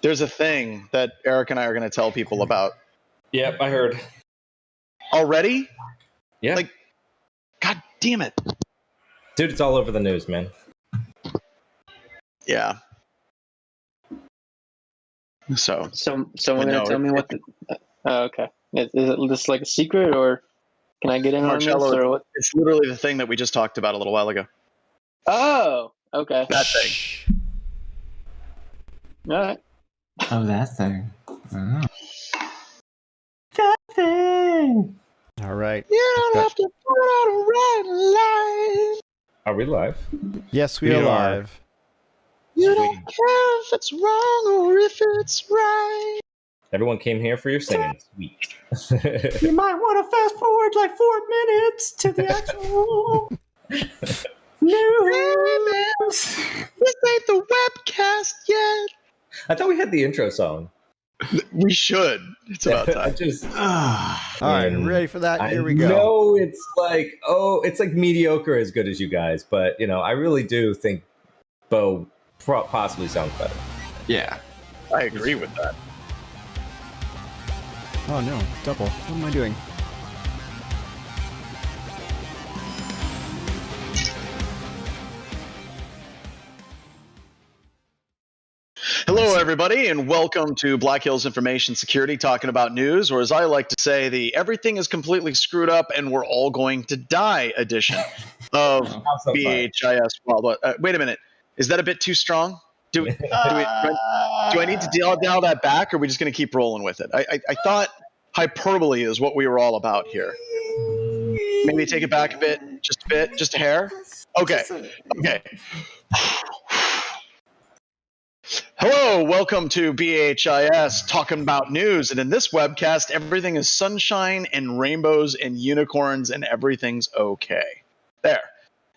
There's a thing that Eric and I are going to tell people about. Yep, I heard. Already? Yeah. Like, God damn it. Dude, it's all over the news, man. Yeah. So someone gonna tell me what the... okay. Is it just like a secret, or can I get in on this, or what? It's literally the thing that we just talked about a little while ago. Oh, okay. That thing. All right. Oh, that thing. Oh. That thing. All right. You don't have to put out a red light. Are we live? Yes, we are live. You don't care if it's wrong or if it's right. Everyone came here for your singing. Sweet. You might want to fast forward like 4 minutes to the actual news. This ain't the webcast yet. I thought we had the intro song. We should. It's about time. All right, ready for that? Here we go. No, it's like mediocre as good as you guys, but I really do think Bo possibly sounds better. Yeah. I agree with that. Oh no, double. What am I doing? Hello, everybody, and welcome to Black Hills Information Security, talking about news, or as I like to say, the everything is completely screwed up and we're all going to die edition of BHIS. Well, wait a minute. Is that a bit too strong? Do I need to dial that back, or are we just going to keep rolling with it? I thought hyperbole is what we were all about here. Maybe take it back a bit, just a hair? Okay. Hello, welcome to BHIS, talking about news. And in this webcast, everything is sunshine and rainbows and unicorns and everything's okay. There.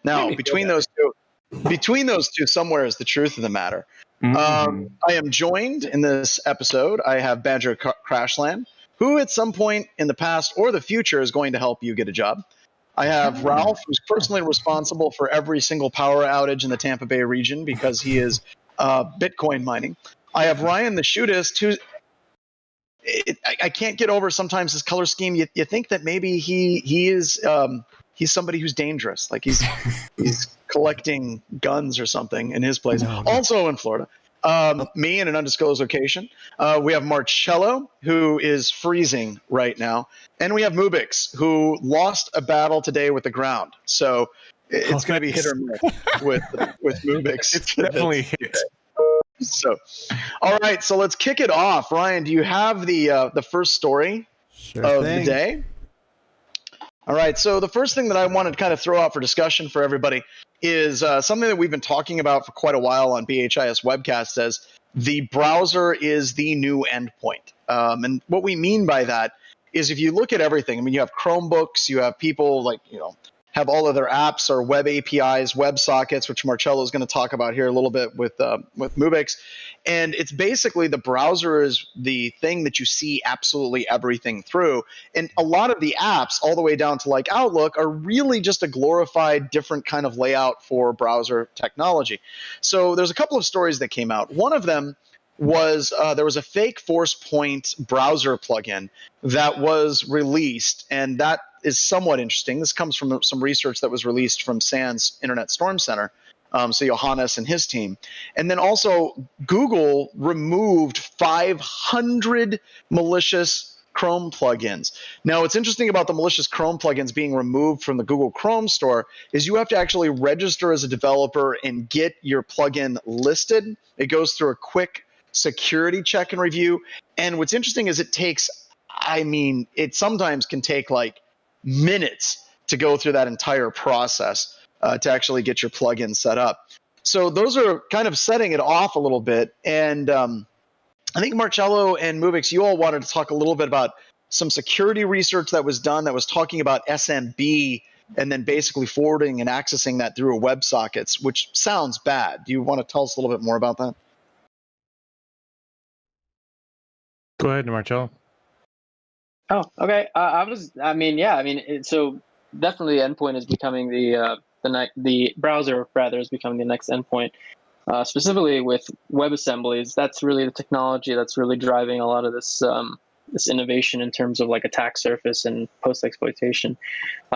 Now, between those two, somewhere is the truth of the matter. I am joined in this episode. I have Badger Crashland, who at some point in the past or the future is going to help you get a job. I have Ralph, who's personally responsible for every single power outage in the Tampa Bay region because he is Bitcoin mining. I have Ryan, the shootist, who I can't get over sometimes his color scheme. You think that maybe he's somebody who's dangerous, like he's collecting guns or something in his place. No. Also in Florida. Me in an undisclosed location. We have Marcello, who is freezing right now. And we have Mubix, who lost a battle today with the ground. So it's going to be hit or miss with Mubix. It's definitely hit. So, all right. So let's kick it off. Ryan, do you have the first story of the day? All right. So the first thing that I wanted to kind of throw out for discussion for everybody is something that we've been talking about for quite a while on BHIS Webcast, as the browser is the new endpoint. And what we mean by that is if you look at everything, I mean, you have Chromebooks, you have people like, have all of their apps or web APIs, web sockets, which Marcello is going to talk about here a little bit with Mubix. And it's basically the browser is the thing that you see absolutely everything through. And a lot of the apps, all the way down to like Outlook, are really just a glorified different kind of layout for browser technology. So there's a couple of stories that came out. One of them was there was a fake ForcePoint browser plugin that was released, and that is somewhat interesting. This comes from some research that was released from SANS Internet Storm Center, so Johannes and his team. And then also Google removed 500 malicious Chrome plugins. Now, what's interesting about the malicious Chrome plugins being removed from the Google Chrome store is you have to actually register as a developer and get your plugin listed. It goes through a quick security check and review. And what's interesting is it sometimes can take like minutes to go through that entire process to actually get your plugin set up. So those are kind of setting it off a little bit. And I think Marcello and Mubix, you all wanted to talk a little bit about some security research that was done that was talking about SMB and then basically forwarding and accessing that through a WebSockets, which sounds bad. Do you want to tell us a little bit more about that? Go ahead, Marcello. Oh, okay. So definitely endpoint is becoming the browser rather is becoming the next endpoint. specifically with WebAssemblies. That's really the technology that's really driving a lot of this this innovation in terms of like attack surface and post exploitation.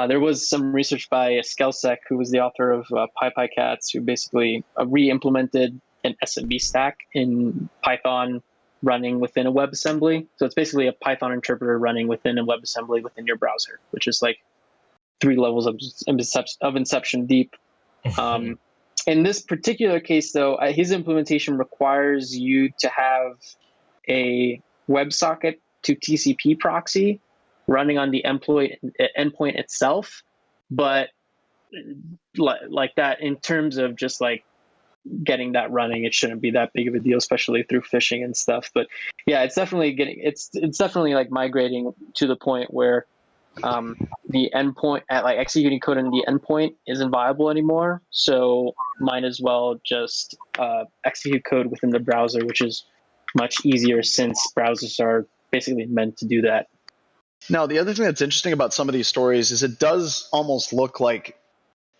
There was some research by Skelsek, who was the author of PyPyCats, who basically re-implemented an SMB stack in Python running within a WebAssembly. So it's basically a Python interpreter running within a WebAssembly within your browser, which is like 3 levels of inception deep. In this particular case, though, his implementation requires you to have a WebSocket to TCP proxy running on the endpoint itself. But like that, in terms of just like getting that running, it shouldn't be that big of a deal, especially through phishing and stuff. But yeah, it's definitely it's definitely like migrating to the point where the endpoint, like executing code on the endpoint, isn't viable anymore. So might as well just execute code within the browser, which is much easier since browsers are basically meant to do that. Now, the other thing that's interesting about some of these stories is it does almost look like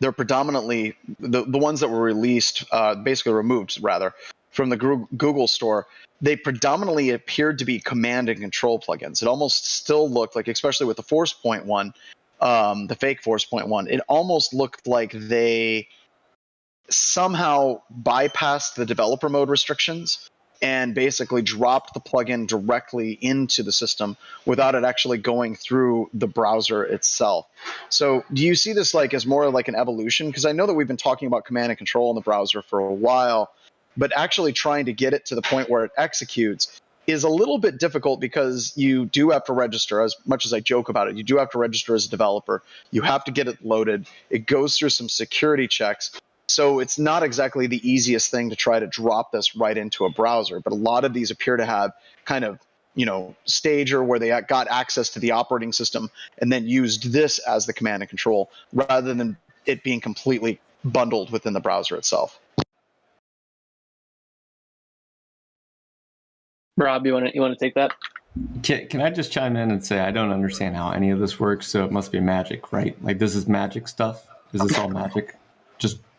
they're predominantly the ones that were released, basically removed rather, from the Google store. They predominantly appeared to be command and control plugins. It almost still looked like, especially with the Force Point one, the fake Force Point one, it almost looked like they somehow bypassed the developer mode restrictions and basically dropped the plugin directly into the system without it actually going through the browser itself. So do you see this like as more like an evolution? Because I know that we've been talking about command and control in the browser for a while, but actually trying to get it to the point where it executes is a little bit difficult because you do have to register. As much as I joke about it, you do have to register as a developer. You have to get it loaded. It goes through some security checks. So it's not exactly the easiest thing to try to drop this right into a browser, but a lot of these appear to have kind of, stager where they got access to the operating system and then used this as the command and control rather than it being completely bundled within the browser itself. Rob, you want to take that? Can I just chime in and say I don't understand how any of this works, so it must be magic, right? Like this is magic stuff. Is this all magic?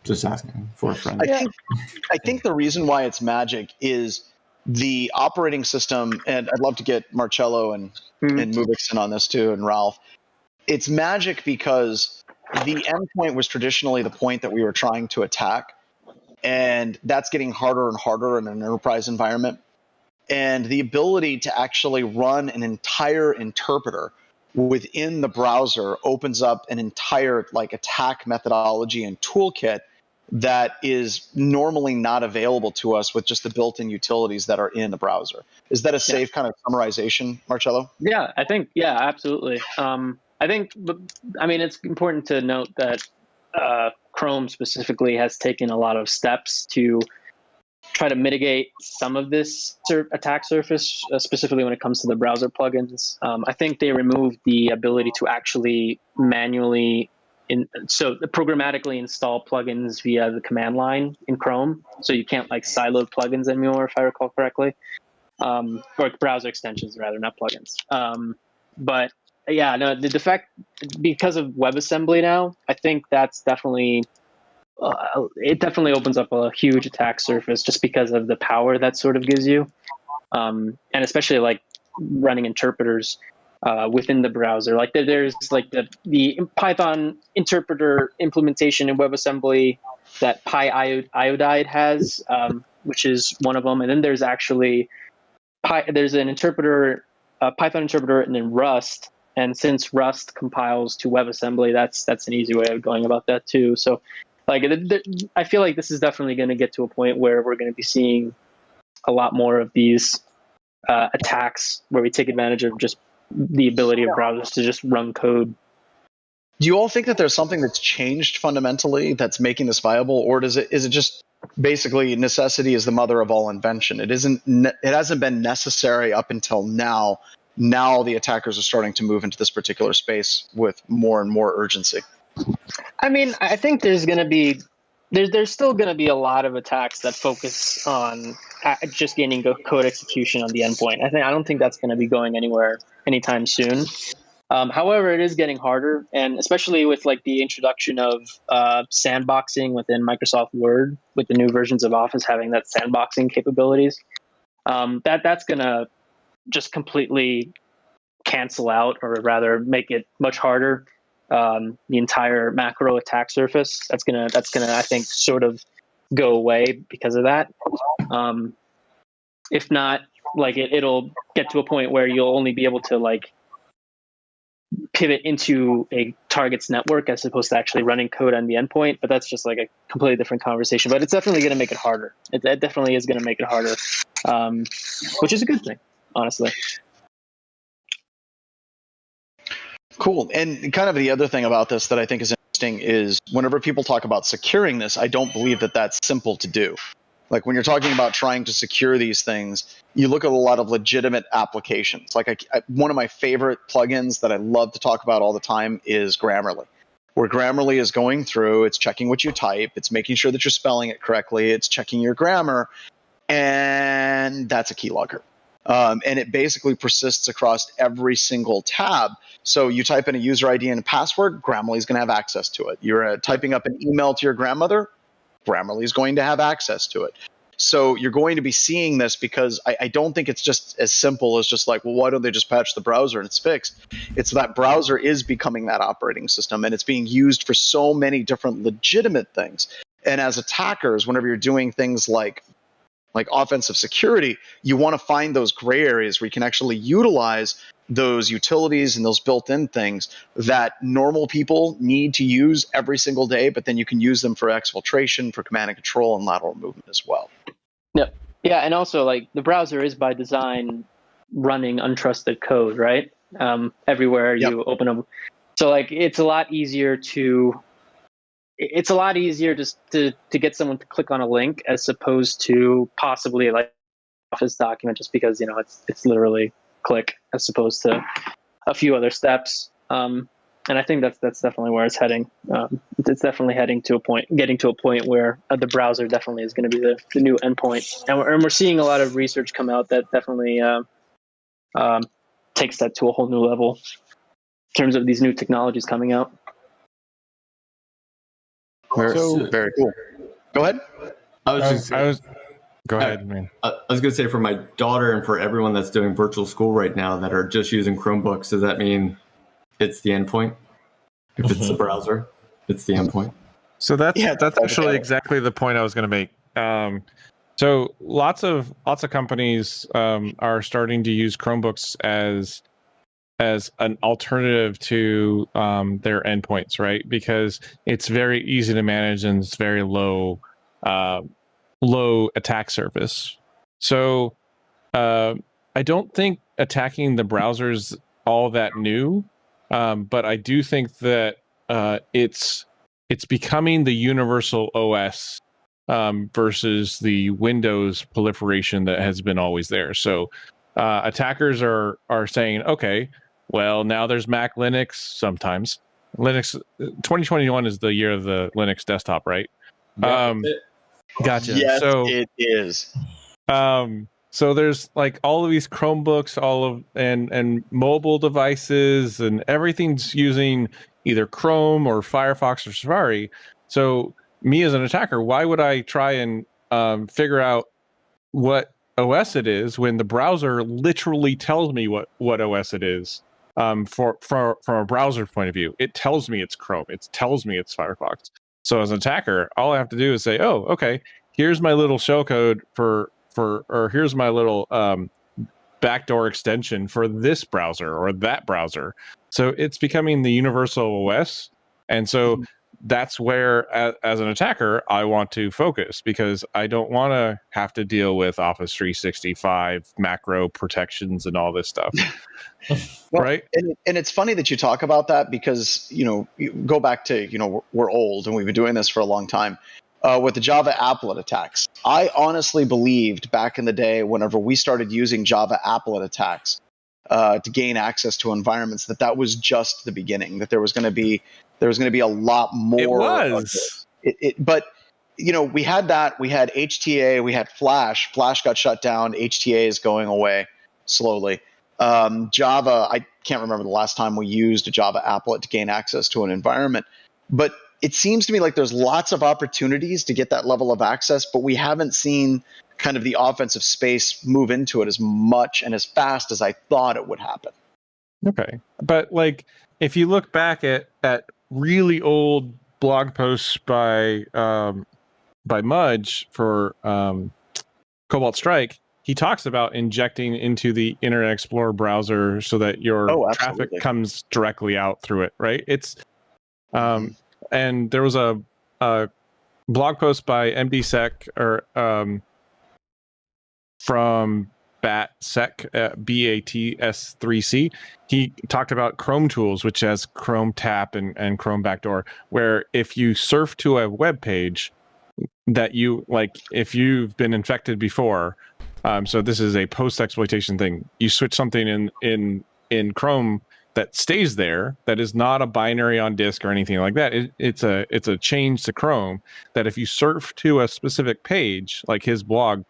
Just asking for a friend. I think the reason why it's magic is the operating system, and I'd love to get Marcello and Mubix in on this too, and Ralph. It's magic because the endpoint was traditionally the point that we were trying to attack, and that's getting harder and harder in an enterprise environment. And the ability to actually run an entire interpreter within the browser opens up an entire like attack methodology and toolkit that is normally not available to us with just the built-in utilities that are in the browser. Is that a safe kind of summarization, Marcello? Yeah, I think, absolutely. I think, it's important to note that Chrome specifically has taken a lot of steps to try to mitigate some of this attack surface, specifically when it comes to the browser plugins. I think they removed the ability to actually manually programmatically install plugins via the command line in Chrome. So you can't like siloed plugins anymore, if I recall correctly, or browser extensions rather, not plugins. But yeah, no, the fact, because of WebAssembly now, I think that's definitely, it definitely opens up a huge attack surface just because of the power that sort of gives you. And especially like running interpreters within the browser. Like there's like the Python interpreter implementation in WebAssembly that PyIodide has, which is one of them. And then there's actually there's an interpreter, Python interpreter, and then Rust. And since Rust compiles to WebAssembly, that's an easy way of going about that too. So like I feel like this is definitely going to get to a point where we're going to be seeing a lot more of these attacks where we take advantage of just the ability of browsers to just run code. Do you all think that there's something that's changed fundamentally that's making this viable, or is it just basically necessity is the mother of all invention? It hasn't been necessary up until now. Now the attackers are starting to move into this particular space with more and more urgency. I mean, I think there's still going to be a lot of attacks that focus on just gaining code execution on the endpoint. I don't think that's going to be going anywhere anytime soon. However, it is getting harder, and especially with like the introduction of sandboxing within Microsoft Word, with the new versions of Office having that sandboxing capabilities, that's going to just completely cancel out, or rather make it much harder. The entire macro attack surface that's gonna I think sort of go away because of that. If not, like it'll get to a point where you'll only be able to like pivot into a target's network as opposed to actually running code on the endpoint. But that's just like a completely different conversation. But it's definitely going to make it harder. It definitely is going to make it harder, which is a good thing, honestly. Cool. And kind of the other thing about this that I think is interesting is whenever people talk about securing this, I don't believe that that's simple to do. Like when you're talking about trying to secure these things, you look at a lot of legitimate applications. Like one of my favorite plugins that I love to talk about all the time is Grammarly, where Grammarly is going through, it's checking what you type, it's making sure that you're spelling it correctly, it's checking your grammar, and that's a keylogger. And it basically persists across every single tab. So you type in a user ID and a password, Grammarly is going to have access to it. You're typing up an email to your grandmother, Grammarly is going to have access to it. So you're going to be seeing this because I don't think it's just as simple as just like, well, why don't they just patch the browser and it's fixed? It's that browser is becoming that operating system, and it's being used for so many different legitimate things. And as attackers, whenever you're doing things like offensive security, you want to find those gray areas where you can actually utilize those utilities and those built-in things that normal people need to use every single day, but then you can use them for exfiltration, for command and control, and lateral movement as well. Yeah, and also like the browser is by design running untrusted code, right? Everywhere you open them. So like it's a lot easier just to get someone to click on a link as opposed to possibly like Office document, just because it's literally click as opposed to a few other steps. And I think that's definitely where it's heading. It's definitely getting to a point where the browser definitely is going to be the new endpoint, and we're seeing a lot of research come out that definitely takes that to a whole new level in terms of these new technologies coming out. Very cool. Go ahead. Go ahead, man. I was going to say, for my daughter and for everyone that's doing virtual school right now that are just using Chromebooks, does that mean it's the endpoint? If it's the browser, it's the endpoint. So that's actually exactly the point I was going to make. So lots of companies are starting to use Chromebooks as an alternative to their endpoints, right? Because it's very easy to manage and it's very low attack surface. So I don't think attacking the browser's all that new, but I do think that it's becoming the universal OS versus the Windows proliferation that has been always there. So attackers are saying, okay, well, now there's Mac Linux. Sometimes Linux 2021 is the year of the Linux desktop, right? Gotcha. Yes, so it is. So there's like all of these Chromebooks, and mobile devices, and everything's using either Chrome or Firefox or Safari. So me as an attacker, why would I try and figure out what OS it is when the browser literally tells me what OS it is? From a browser point of view, it tells me it's Chrome. It tells me it's Firefox. So as an attacker, all I have to do is say, oh, okay, here's my little shellcode or here's my little backdoor extension for this browser or that browser. So it's becoming the universal OS. And so that's where, as an attacker, I want to focus, because I don't want to have to deal with Office 365 macro protections and all this stuff. Well, right? And it's funny that you talk about that, because, you go back to, we're old and we've been doing this for a long time. With the Java applet attacks, I honestly believed back in the day, whenever we started using Java applet attacks to gain access to environments, that was just the beginning. That there was going to be a lot more. It was. But we had that. We had HTA. We had Flash. Flash got shut down. HTA is going away slowly. Java, I can't remember the last time we used a Java applet to gain access to an environment, but it seems to me like there's lots of opportunities to get that level of access, but we haven't seen kind of the offensive space move into it as much and as fast as I thought it would happen. Okay. But like, if you look back at really old blog posts by Mudge for Cobalt Strike, he talks about injecting into the Internet Explorer browser so that your traffic comes directly out through it, right? It's and there was a blog post by MDSec or from BATSEC, BATS3C. He talked about Chrome tools, which has Chrome Tap and Chrome Backdoor, where if you surf to a web page that you like, if you've been infected before, so this is a post-exploitation thing, you switch something in Chrome that stays there, that is not a binary on disk or anything like that. It's a change to Chrome that if you surf to a specific page, like his blog,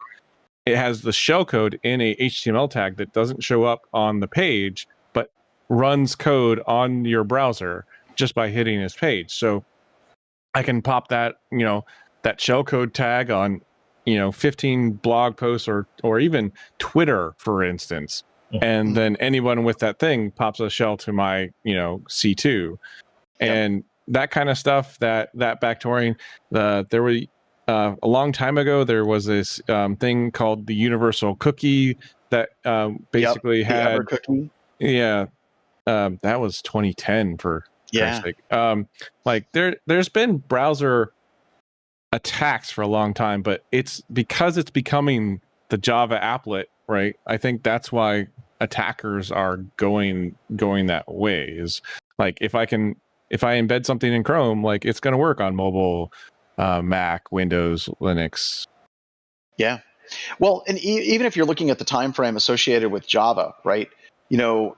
it has the shellcode in a HTML tag that doesn't show up on the page, but runs code on your browser just by hitting his page. So I can pop that, that shellcode tag on, 15 blog posts or even Twitter, for instance. And then anyone with that thing pops a shell to my, C2. And that kind of stuff, that backdooring, there were, a long time ago, there was this thing called the universal cookie that basically had cookie. Yeah, that was 2010 for Christ's sake. Like there's been browser attacks for a long time, but it's because it's becoming the Java applet, right? I think that's why attackers are going that way. Is like if I embed something in Chrome, like it's going to work on mobile. Mac, Windows, Linux. Yeah. Well, and even if you're looking at the time frame associated with Java, right?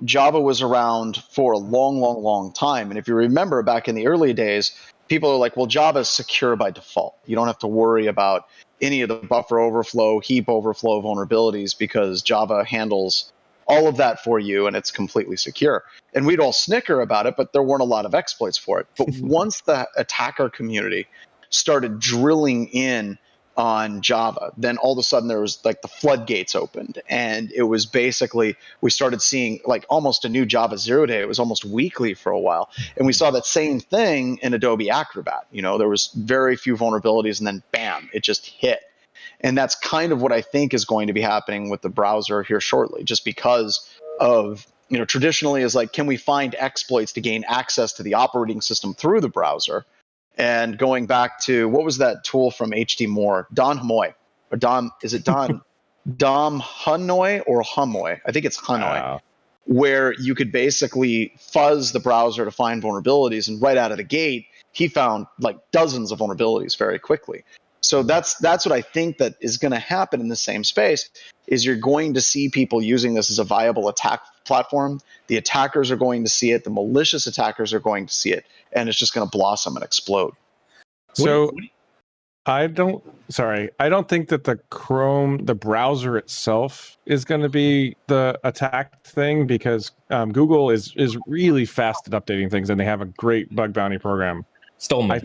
Java was around for a long time. And if you remember back in the early days, people are like, well, Java is secure by default. You don't have to worry about any of the buffer overflow, heap overflow vulnerabilities because Java handles all of that for you and it's completely secure. And we'd all snicker about it, but there weren't a lot of exploits for it. But once the attacker community started drilling in on Java, then all of a sudden there was like the floodgates opened, and it was basically we started seeing like almost a new Java 0 day. It was almost weekly for a while, and we saw that same thing in Adobe Acrobat. There was very few vulnerabilities, and then bam, it just hit. And that's kind of what I think is going to be happening with the browser here shortly, just because of traditionally is like, can we find exploits to gain access to the operating system through the browser? And going back to, what was that tool from HD Moore? Don Hamoy. Or Dom, is it Don? Dom Hanoi or Hamoy? I think it's Hanoi. Wow. Where you could basically fuzz the browser to find vulnerabilities. And right out of the gate, he found like dozens of vulnerabilities very quickly. So that's what I think that is going to happen in the same space, is you're going to see people using this as a viable attack platform. The attackers are going to see it. The malicious attackers are going to see it. And it's just going to blossom and explode. So I don't think that the browser itself is going to be the attack thing, because Google is really fast at updating things, and they have a great bug bounty program. I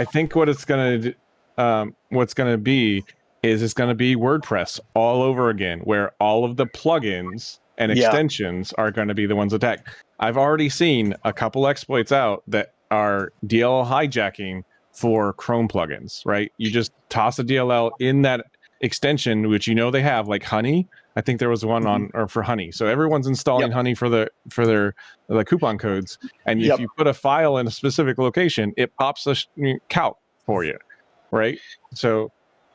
think what it's going to be is it's going to be WordPress all over again, where all of the plugins and extensions are going to be the ones attacked. I've already seen a couple exploits out that are DLL hijacking for Chrome plugins, right? You just toss a DLL in that extension, which they have, like Honey. I think there was one for Honey. So everyone's installing Honey for their coupon codes. And if you put a file in a specific location, it pops a calc for you, right? So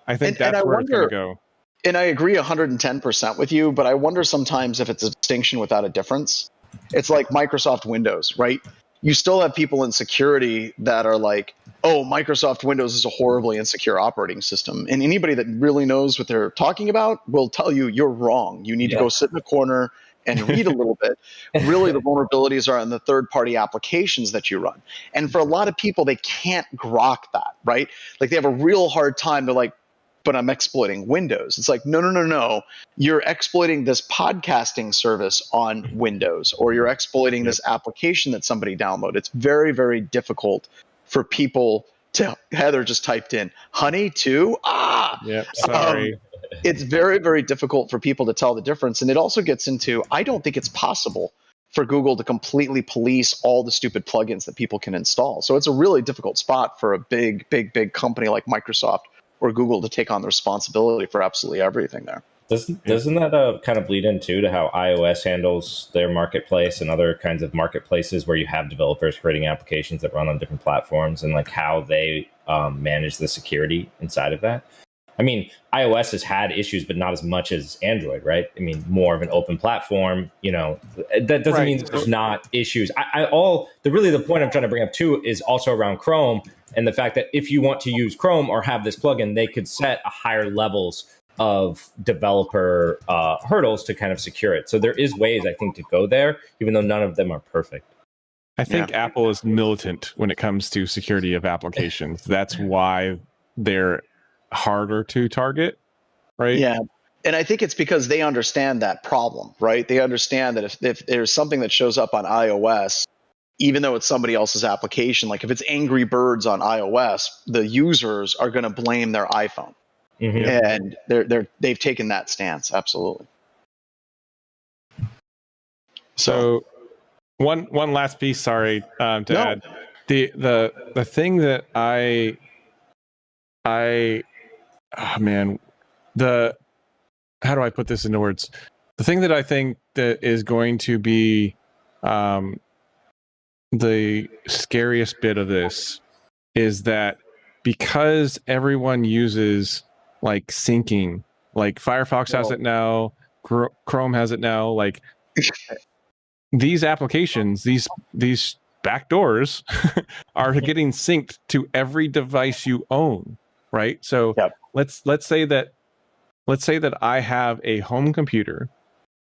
I think that's where it's going to go. And I agree 110% with you, but I wonder sometimes if it's a distinction without a difference. It's like Microsoft Windows, right? You still have people in security that are like, oh, Microsoft Windows is a horribly insecure operating system. And anybody that really knows what they're talking about will tell you you're wrong. You need to go sit in a corner and read a little bit. Really, the vulnerabilities are in the third-party applications that you run. And for a lot of people, they can't grok that, right? Like they have a real hard time. They're like, but I'm exploiting Windows. It's like, no. You're exploiting this podcasting service on Windows, or you're exploiting this application that somebody downloaded. It's very, very difficult for people to, Heather just typed in, honey too? Sorry. It's very, very difficult for people to tell the difference. And it also gets into, I don't think it's possible for Google to completely police all the stupid plugins that people can install. So it's a really difficult spot for a big company like Microsoft or Google to take on the responsibility for absolutely everything there. Doesn't that kind of bleed into to how iOS handles their marketplace and other kinds of marketplaces where you have developers creating applications that run on different platforms, and like how they manage the security inside of that? I mean, iOS has had issues, but not as much as Android, right? I mean, more of an open platform. That doesn't mean that there's not issues. The point I'm trying to bring up too is also around Chrome, and the fact that if you want to use Chrome or have this plugin, they could set a higher levels of developer hurdles to kind of secure it. So there is ways, I think, to go there, even though none of them are perfect. I think Apple is militant when it comes to security of applications. That's why they're harder to target, right? Yeah. And I think it's because they understand that problem, right? They understand that if there's something that shows up on iOS, even though it's somebody else's application, like if it's Angry Birds on iOS, the users are going to blame their iPhone. And they've taken that stance. Absolutely. So one last piece, sorry, to add. The thing that how do I put this into words? The thing that I think that is going to be the scariest bit of this is that because everyone uses like syncing, like Firefox has it now, Chrome has it now, like these applications, these backdoors are getting synced to every device you own, right? So let's say that I have a home computer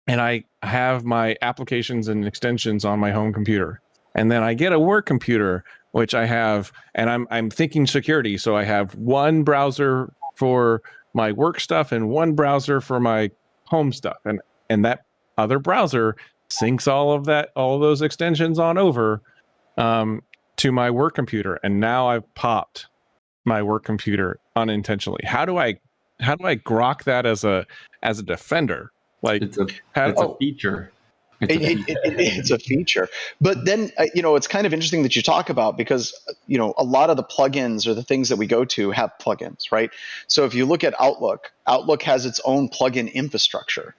and I have my applications and extensions on my home computer, and then I get a work computer which I have, and I'm thinking security, so I have one browser for my work stuff and one browser for my home stuff, and that other browser syncs all of those extensions on over to my work computer, and now I've popped my work computer unintentionally. How do I grok that as a defender? Like it's a feature. It's a feature. But then, it's kind of interesting that you talk about, because, a lot of the plugins or the things that we go to have plugins, right? So if you look at Outlook has its own plugin infrastructure,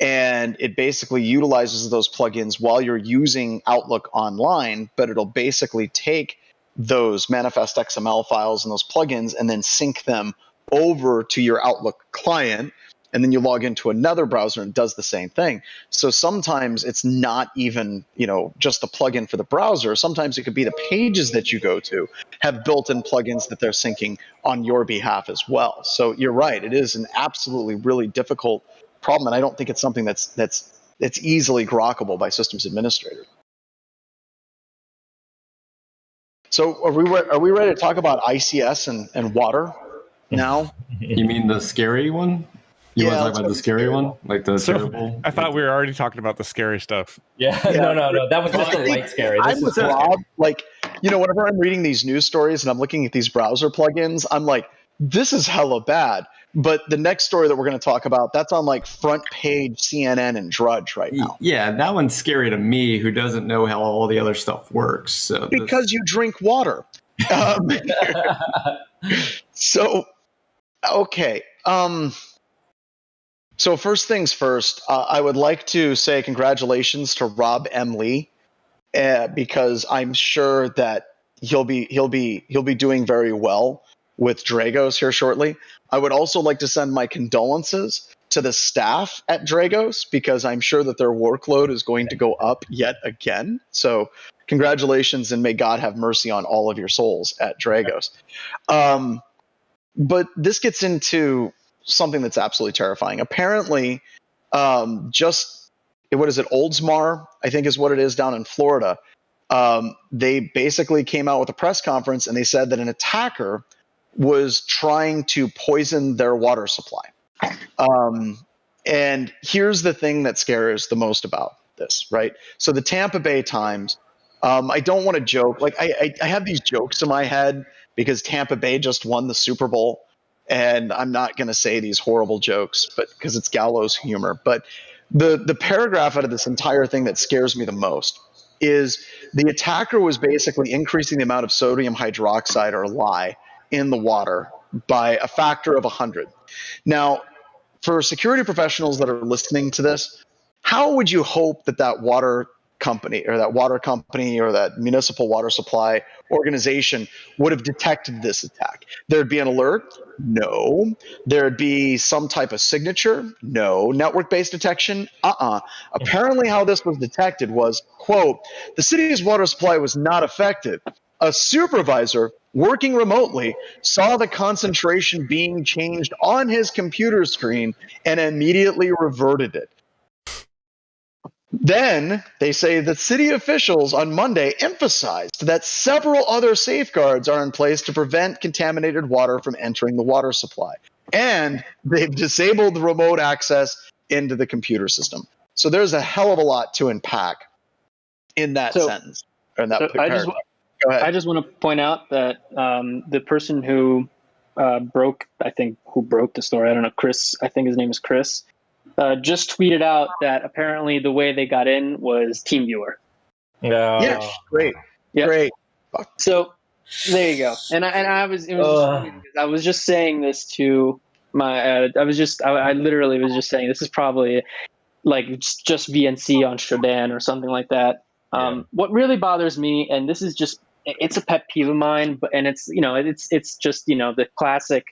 and it basically utilizes those plugins while you're using Outlook online, but it'll basically take those manifest XML files and those plugins and then sync them over to your Outlook client. And then you log into another browser and it does the same thing. So sometimes it's not even, just a plugin for the browser. Sometimes it could be the pages that you go to have built-in plugins that they're syncing on your behalf as well. So you're right. It is an absolutely really difficult problem. And I don't think it's something that's easily grokkable by systems administrators. So are we ready to talk about ICS and water now? You mean the scary one? You want to talk about the scary one? Like the terrible? I thought we were already talking about the scary stuff. Yeah. No. That was just a light scary. I'm with Rob. Like, whenever I'm reading these news stories and I'm looking at these browser plugins, I'm like, this is hella bad. But the next story that we're going to talk about, that's on like front page CNN and Drudge right now. Yeah, that one's scary to me, who doesn't know how all the other stuff works. So because you drink water. So, okay. So first things first, I would like to say congratulations to Rob M. Lee, because I'm sure that he'll be doing very well with Dragos here shortly. I would also like to send my condolences to the staff at Dragos, because I'm sure that their workload is going to go up yet again. So congratulations, and may God have mercy on all of your souls at Dragos. But this gets into something that's absolutely terrifying. Apparently, Oldsmar, I think is what it is, down in Florida. They basically came out with a press conference and they said that an attacker was trying to poison their water supply. And here's the thing that scares the most about this, right? So the Tampa Bay Times, I don't want to joke. Like I have these jokes in my head because Tampa Bay just won the Super Bowl, and I'm not going to say these horrible jokes, but because it's gallows humor. But the paragraph out of this entire thing that scares me the most is the attacker was basically increasing the amount of sodium hydroxide, or lye, in the water by a factor of 100. Now, for security professionals that are listening to this, how would you hope that water company or that municipal water supply organization would have detected this attack? There'd be an alert? No. There'd be some type of signature? No. Network-based detection? Apparently how this was detected was, quote, the city's water supply was not affected. A supervisor working remotely saw the concentration being changed on his computer screen and immediately reverted it. Then they say that city officials on Monday emphasized that several other safeguards are in place to prevent contaminated water from entering the water supply. And they've disabled the remote access into the computer system. So there's a hell of a lot to unpack in that sentence. Or in that paragraph. Go ahead. I just want to point out that the person who broke the story, I don't know, Chris, I think his name is Chris, just tweeted out that apparently the way they got in was Teamviewer. Yeah, great. Yep. Great. So there you go. And I was just saying this to my, I literally was just saying, this is probably like just VNC on Shodan or something like that. What really bothers me, and this is just, it's a pet peeve of mine, but, and it's, it's just, the classic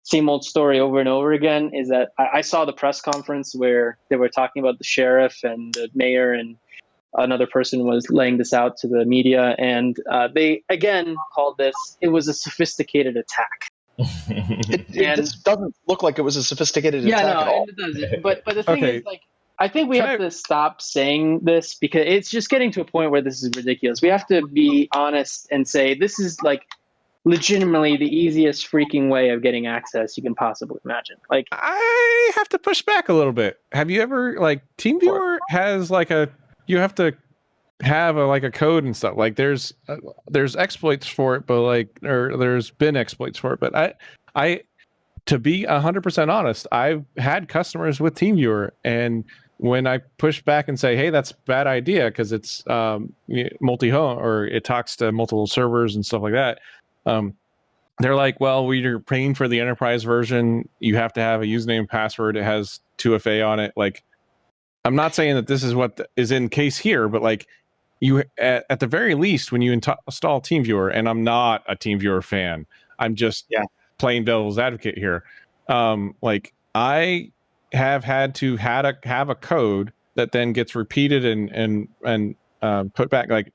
same old story over and over again, is that I saw the press conference where they were talking about the sheriff and the mayor, and another person was laying this out to the media, and they again called this, it was a sophisticated attack. It doesn't look like it was a sophisticated attack at all. It doesn't. But the thing is, like, I think we have to stop saying this, because it's just getting to a point where this is ridiculous. We have to be honest and say this is like legitimately the easiest freaking way of getting access you can possibly imagine. Like, I have to push back a little bit. Have you ever, like, TeamViewer has like you have to have a code and stuff. Like there's exploits for it, but there's been exploits for it. But I to be 100% honest, I've had customers with TeamViewer, and when I push back and say, hey, that's a bad idea because it's multi-home, or it talks to multiple servers and stuff like that, they're like, well, we're paying for the enterprise version. You have to have a username and password. It has 2FA on it. Like, I'm not saying that this is what is in case here, but like, you at the very least, when you install TeamViewer, and I'm not a TeamViewer fan, I'm just playing devil's advocate here. Like, I have had to have a code that then gets repeated and put back, like,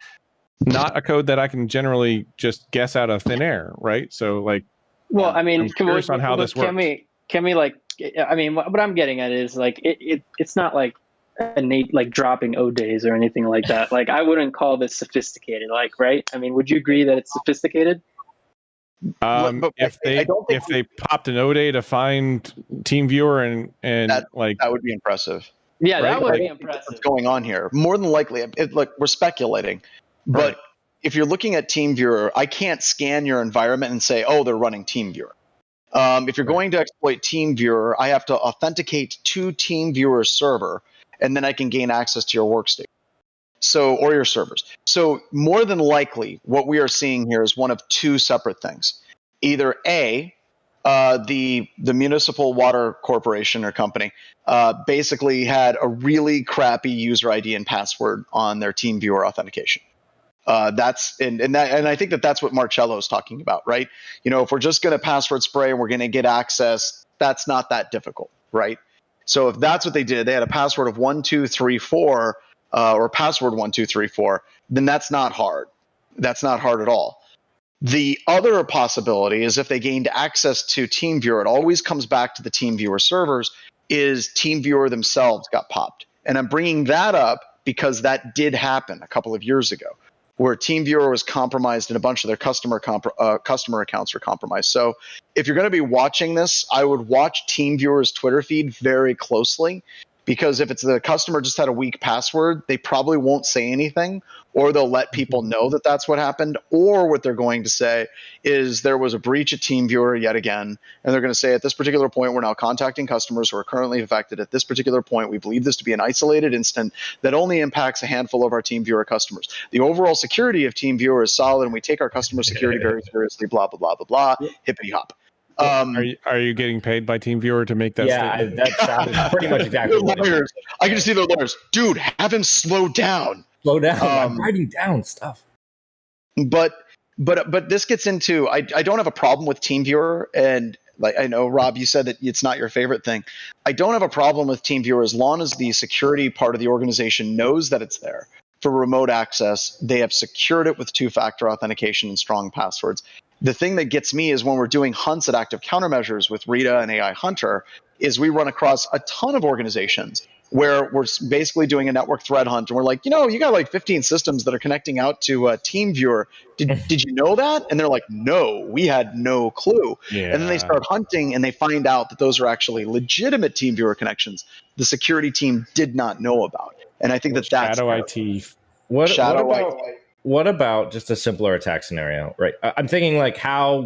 not a code that I can generally just guess out of thin air, right? So, like, well, I mean, I'm curious on how this works. Can we like, I mean, what I'm getting at is like, it's not like innate, like dropping O days or anything like that. Like, I wouldn't call this sophisticated, like, right? I mean, would you agree that it's sophisticated? If they popped an O day to find TeamViewer and that would be impressive. Yeah, right? that would be impressive. What's going on here? More than likely, look, we're speculating, but if you're looking at TeamViewer, I can't scan your environment and say, oh, they're running TeamViewer. If you're going to exploit TeamViewer, I have to authenticate to TeamViewer server, and then I can gain access to your workstation. Or your servers. So more than likely, what we are seeing here is one of two separate things. Either A, the municipal water corporation or company basically had a really crappy user ID and password on their TeamViewer authentication. And I think that's what Marcello's talking about, right? If we're just going to password spray and we're going to get access, that's not that difficult, right? So if that's what they did, they had a password of 1234. Or password 1234, then that's not hard. That's not hard at all. The other possibility is if they gained access to TeamViewer, it always comes back to the TeamViewer servers, is TeamViewer themselves got popped. And I'm bringing that up because that did happen a couple of years ago, where TeamViewer was compromised and a bunch of their customer accounts were compromised. So if you're going to be watching this, I would watch TeamViewer's Twitter feed very closely, because if it's the customer just had a weak password, they probably won't say anything, or they'll let people know that that's what happened. Or what they're going to say is there was a breach at TeamViewer yet again, and they're going to say at this particular point, we're now contacting customers who are currently affected. At this particular point, we believe this to be an isolated incident that only impacts a handful of our TeamViewer customers. The overall security of TeamViewer is solid, and we take our customer security very seriously, blah, blah, blah, blah, blah, hippity hop. Are you getting paid by TeamViewer to make that statement? That sounds pretty much exactly what lawyers. I can see their lawyers. Dude, have him slow down. Slow down. I'm writing down stuff. But this gets into, I don't have a problem with TeamViewer, and like I know, Rob, you said that it's not your favorite thing. I don't have a problem with TeamViewer as long as the security part of the organization knows that it's there for remote access. They have secured it with two-factor authentication and strong passwords. The thing that gets me is when we're doing hunts at active countermeasures with Rita and AI Hunter, is we run across a ton of organizations where we're basically doing a network threat hunt, and we're like, you got like 15 systems that are connecting out to TeamViewer. Did you know that? And they're like, no, we had no clue. Yeah. And then they start hunting, and they find out that those are actually legitimate TeamViewer connections the security team did not know about. And I think that's Shadow IT. What about just a simpler attack scenario, right? I'm thinking like, how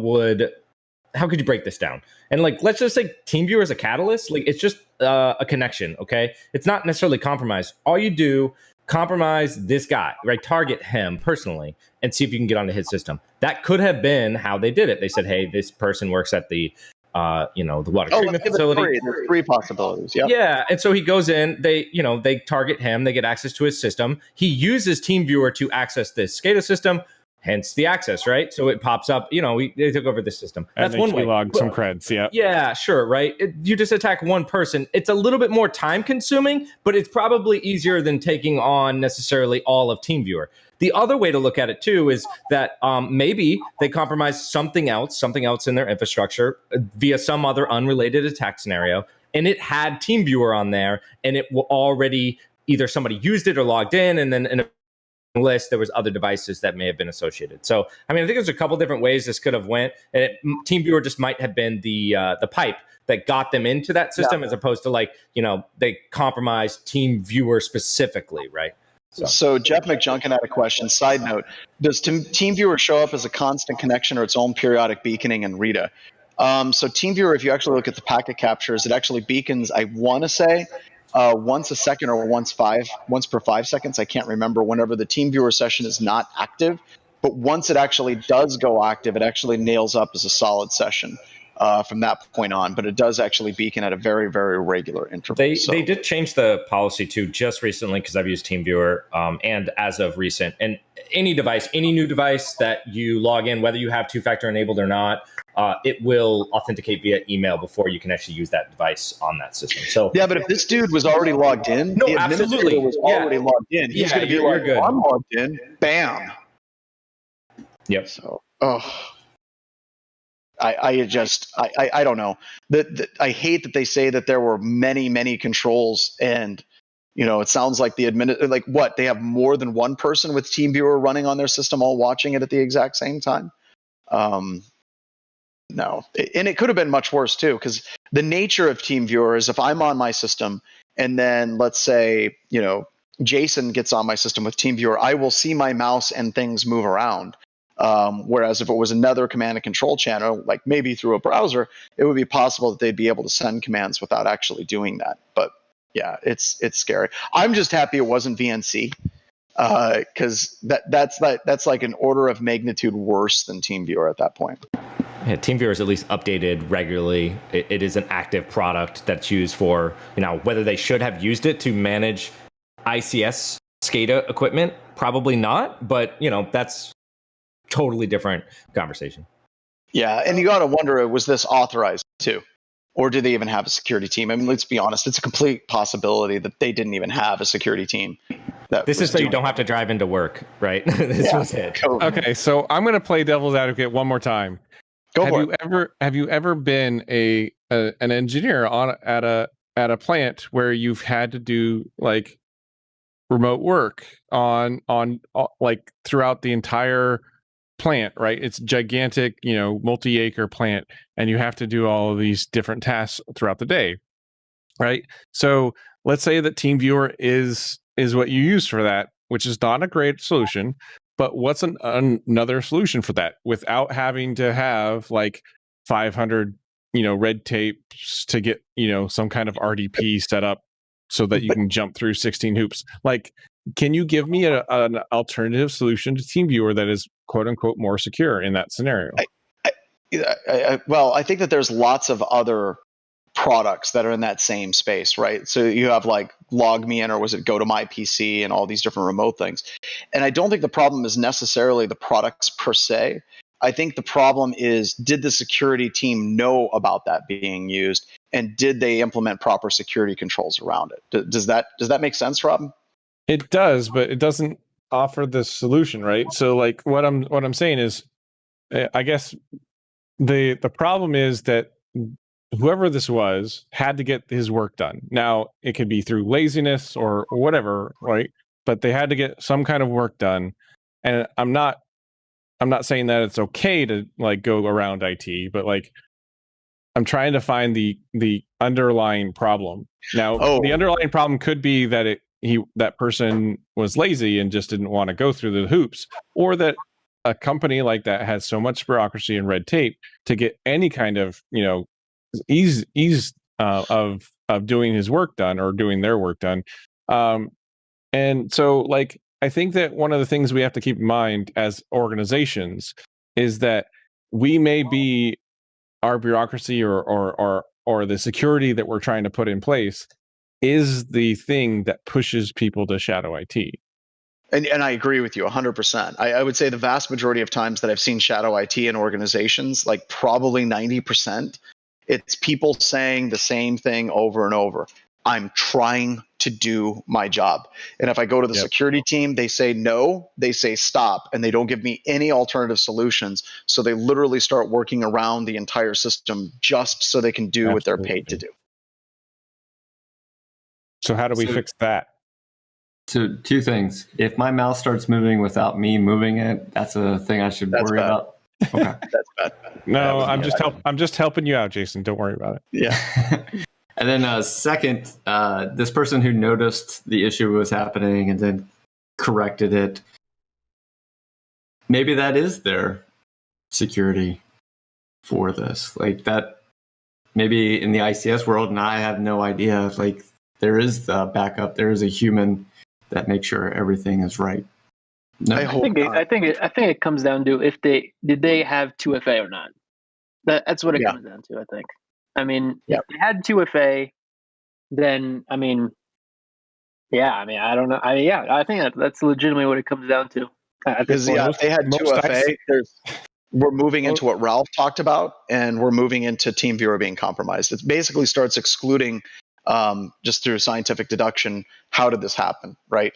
could you break this down? And like, let's just say TeamViewer is a catalyst. Like, it's just a connection, okay? It's not necessarily compromised. All you do, compromise this guy, right? Target him personally and see if you can get onto his system. That could have been how they did it. They said, hey, this person works at the the water treatment facility. There's three possibilities. Yep. Yeah. And so he goes in, they target him, they get access to his system. He uses TeamViewer to access this SCADA system, hence the access, right? So it pops up, they took over the system. That's one way. Log some creds, yeah. Yeah, sure, right? You just attack one person. It's a little bit more time consuming, but it's probably easier than taking on necessarily all of TeamViewer. The other way to look at it too is that maybe they compromised something else in their infrastructure via some other unrelated attack scenario, and it had TeamViewer on there, and it already either somebody used it or logged in, and then in a list there was other devices that may have been associated. So I think there's a couple different ways this could have went, and TeamViewer just might have been the pipe that got them into that system, as opposed to they compromised TeamViewer specifically, right? So Jeff McJunkin had a question. Side note, does TeamViewer show up as a constant connection or its own periodic beaconing in Rita? So TeamViewer, if you actually look at the packet captures, it actually beacons, I want to say, once a second or once per 5 seconds. I can't remember, whenever the TeamViewer session is not active. But once it actually does go active, it actually nails up as a solid session from that point on. But it does actually beacon at a very, very regular interval. They did change the policy too just recently, because I've used TeamViewer and as of recent. And any new device that you log in, whether you have two-factor enabled or not, it will authenticate via email before you can actually use that device on that system. So yeah, but if this dude was already logged in, no, the absolutely was already logged in. He's going to be like, good. I'm logged in. Bam. Yep. So, I don't know. I hate that they say that there were many, many controls, and it sounds like they have more than one person with TeamViewer running on their system, all watching it at the exact same time. No, and it could have been much worse too, because the nature of TeamViewer is if I'm on my system, and then let's say Jason gets on my system with TeamViewer, I will see my mouse and things move around. Whereas if it was another command and control channel, like maybe through a browser, it would be possible that they'd be able to send commands without actually doing that. But yeah, it's scary. I'm just happy it wasn't VNC, because that's like an order of magnitude worse than TeamViewer at that point. Yeah, TeamViewer is at least updated regularly. It is an active product that's used for, whether they should have used it to manage ICS SCADA equipment, probably not, but that's totally different conversation. Yeah, and you got to wonder, was this authorized too? Or do they even have a security team? Let's be honest, it's a complete possibility that they didn't even have a security team. This is so you don't have to drive into work, right? This was it. Okay, so I'm going to play devil's advocate one more time. Have you ever been an engineer at a plant where you've had to do remote work on like throughout the entire plant, right? It's gigantic, multi-acre plant, and you have to do all of these different tasks throughout the day, right? So let's say that Teamviewer is what you use for that, which is not a great solution, but what's another solution for that without having to have like 500 red tapes to get some kind of RDP set up so that you can jump through 16 hoops? Like, can you give me an alternative solution to Teamviewer that is quote unquote more secure in that scenario? Well, I think that there's lots of other products that are in that same space, right? So you have like LogMeIn, or was it Go to My PC, and all these different remote things. And I don't think the problem is necessarily the products per se. I think the problem is, did the security team know about that being used, and did they implement proper security controls around it? Does that make sense, Rob? It does, but it doesn't offer the solution, right? So like what I'm saying is, I guess the problem is that whoever this was had to get his work done. Now, it could be through laziness or whatever, right? But they had to get some kind of work done. And I'm not saying that it's okay to like go around IT, but like I'm trying to find the underlying problem. Now, the underlying problem could be that that person was lazy and just didn't want to go through the hoops, or that a company like that has so much bureaucracy and red tape to get any kind of ease of doing his work done or doing their work done. And so like I think that one of the things we have to keep in mind as organizations is that we may be our bureaucracy or the security that we're trying to put in place is the thing that pushes people to shadow IT. And I agree with you 100%. I would say the vast majority of times that I've seen shadow IT in organizations, like probably 90%, it's people saying the same thing over and over. I'm trying to do my job. And if I go to the security team, they say no, they say stop, and they don't give me any alternative solutions. So they literally start working around the entire system just so they can do what they're paid to do. So how do we fix that? So two things. If my mouse starts moving without me moving it, that's a thing I should worry about. Okay. That's bad. No, I'm just helping you out, Jason. Don't worry about it. Yeah. And then second, this person who noticed the issue was happening and then corrected it, maybe that is their security for this. Like that, maybe in the ICS world, and I have no idea, like there is the backup, there is a human that makes sure everything is right. No, I think it comes down to did they have 2FA or not. That's what it comes down to. I think. I mean, if they had 2FA, then I don't know. I think that's legitimately what it comes down to. Because if they had 2FA, we're moving into what Ralph talked about, and we're moving into Teamviewer being compromised. It basically starts excluding, just through scientific deduction, how did this happen, right?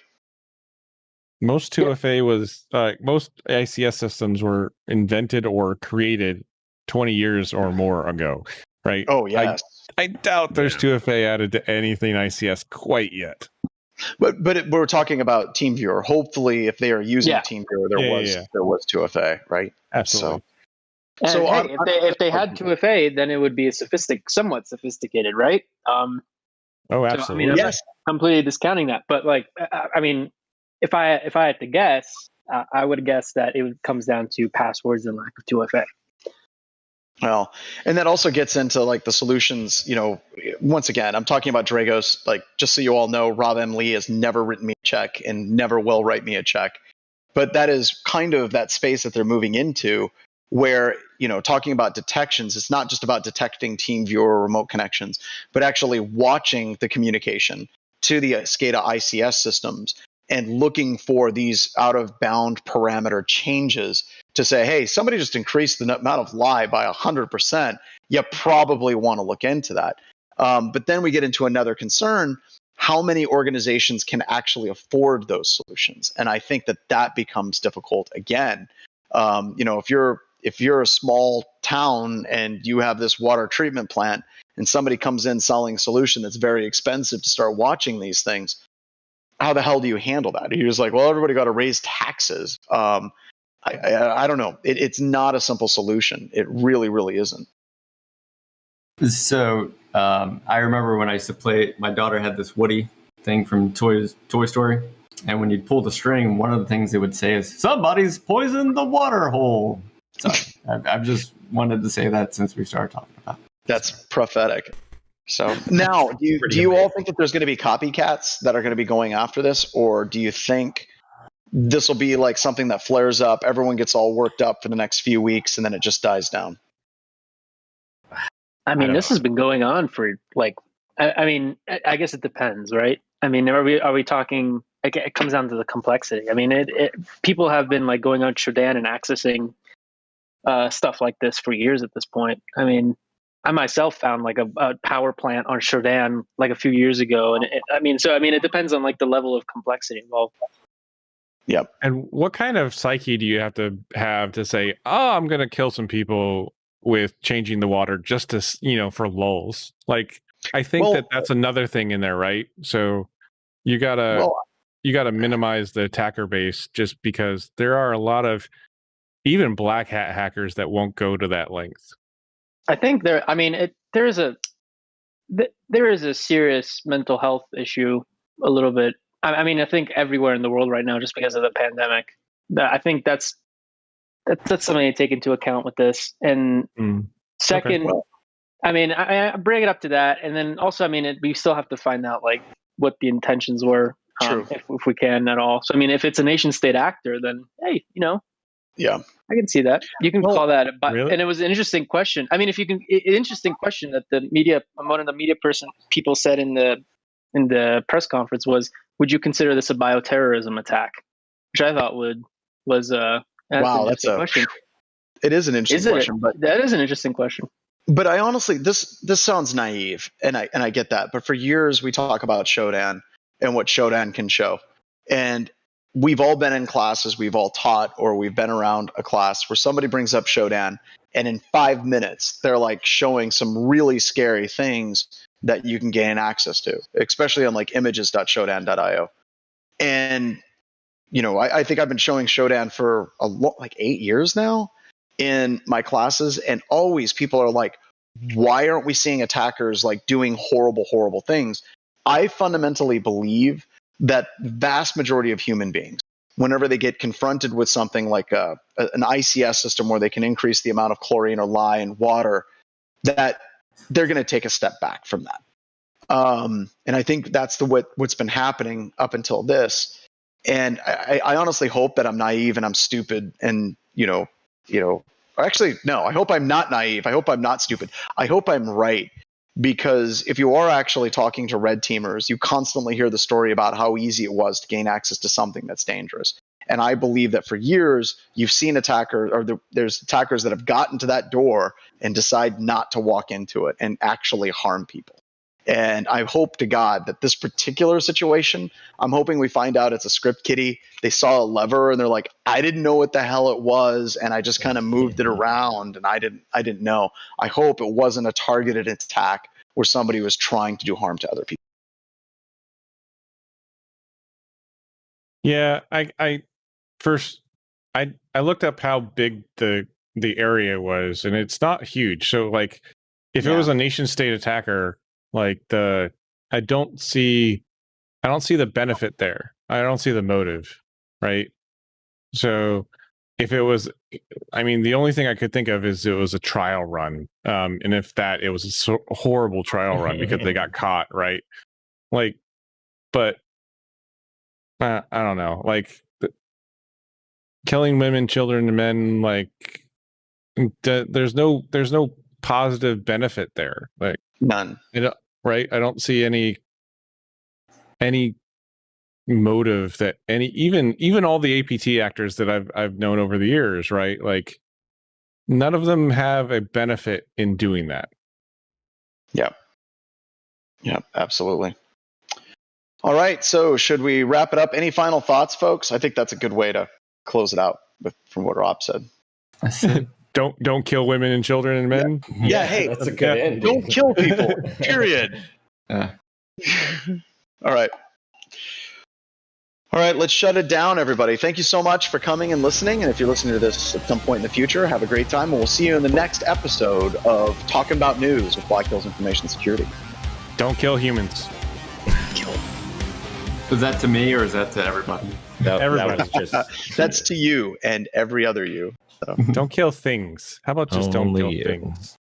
Most 2FA was most ICS systems were invented or created 20 years or more ago, right? Oh yes. I doubt there's 2FA added to anything ICS quite yet. But we're talking about Teamviewer. Hopefully, if they are using Teamviewer, there was 2FA, right? Absolutely. So if they had 2FA, then it would be somewhat sophisticated, right? Oh, absolutely. So, I'm not completely discounting that, but like, if I had to guess, I would guess that it comes down to passwords and lack of 2FA. Well, and that also gets into like the solutions, once again, I'm talking about Dragos, like just so you all know, Rob M. Lee has never written me a check and never will write me a check. But that is kind of that space that they're moving into where, talking about detections, it's not just about detecting Teamviewer remote connections, but actually watching the communication to the SCADA ICS systems and looking for these out of bound parameter changes to say, hey, somebody just increased the amount of lie by 100%. You probably want to look into that. But then we get into another concern. How many organizations can actually afford those solutions? And I think that becomes difficult again. If you're a small town and you have this water treatment plant and somebody comes in selling a solution that's very expensive to start watching these things, how the hell do you handle that? He was like, well, everybody got to raise taxes. I don't know. It's not a simple solution. It really, really isn't. So I remember when I used to play, my daughter had this Woody thing from Toy Story. And when you'd pull the string, one of the things they would say is, somebody's poisoned the water hole. So I've just wanted to say that since we started talking about it. That's prophetic. So now, do you all think that there's going to be copycats that are going to be going after this? Or do you think this will be like something that flares up, everyone gets all worked up for the next few weeks, and then it just dies down? I mean, this has been going on for like, I mean, I guess it depends, right? I mean, are we talking, it comes down to the complexity. I mean, people have been like going on Shodan and accessing stuff like this for years at this point. I mean, I myself found like a power plant on Shodan like a few years ago. And it depends on like the level of complexity involved. Yep. And what kind of psyche do you have to say, oh, I'm going to kill some people with changing the water just to, for lulz? Like, I think that's another thing in there, right? So you gotta minimize the attacker base, just because there are a lot of even black hat hackers that won't go to that length. I think there is a serious mental health issue a little bit. I mean, I think everywhere in the world right now, just because of the pandemic, I think that's something to take into account with this. And second, I mean, I bring it up to that, and then also, I mean, we still have to find out like what the intentions were, if we can at all. So, I mean, if it's a nation state actor, then hey, yeah, I can see that. You can call that, really? And it was an interesting question. I mean, an interesting question that one of the media people said in the press conference was, would you consider this a bioterrorism attack? Which I thought was that's a question. It is an interesting question, but that is an interesting question. But I honestly, this sounds naive, and I get that. But for years, we talk about Shodan and what Shodan can show, and we've all been in classes, we've all taught, or we've been around a class where somebody brings up Shodan, and in 5 minutes, they're like showing some really scary things that you can gain access to, especially on like images.shodan.io. And I think I've been showing Shodan for like 8 years now in my classes, and always people are like, why aren't we seeing attackers like doing horrible, horrible things? I fundamentally believe that vast majority of human beings, whenever they get confronted with something like an ICS system where they can increase the amount of chlorine or lye in water, that they're going to take a step back from that. And I think that's what's been happening up until this. And I honestly hope that I'm naive and I'm stupid, and actually, no, I hope I'm not naive. I hope I'm not stupid. I hope I'm right, because if you are actually talking to red teamers, you constantly hear the story about how easy it was to gain access to something that's dangerous. And I believe that for years, you've seen there's attackers that have gotten to that door and decide not to walk into it and actually harm people. And I hope to God that this particular situation, I'm hoping we find out it's a script kiddie. They saw a lever and they're like, I didn't know what the hell it was, and I just kind of moved it around, and I didn't know. I hope it wasn't a targeted attack where somebody was trying to do harm to other people. Yeah, I looked up how big the area was, and it's not huge. So like, if it was a nation state attacker, like I don't see the benefit there. I don't see the motive, right? So if it was, I mean, the only thing I could think of is it was a trial run, and if that, it was a horrible trial run because they got caught, right? Like, but I don't know, like killing women, children, and men, like there's no positive benefit there, like none. Right? I don't see any motive that even all the APT actors that I've known over the years, right? Like none of them have a benefit in doing that. Yeah, absolutely. All right, so should we wrap it up? Any final thoughts, folks? I think that's a good way to close it out from what Rob said. Don't kill women and children and men. Yeah, hey, that's a good ending. Don't kill people. Period. All right. All right, let's shut it down, everybody. Thank you so much for coming and listening. And if you're listening to this at some point in the future, have a great time. And we'll see you in the next episode of Talking About News with Black Hills Information Security. Don't kill humans. Is that to me or is that to everybody? Everybody. That's to you and every other you. So. Don't kill things. How about just don't kill things?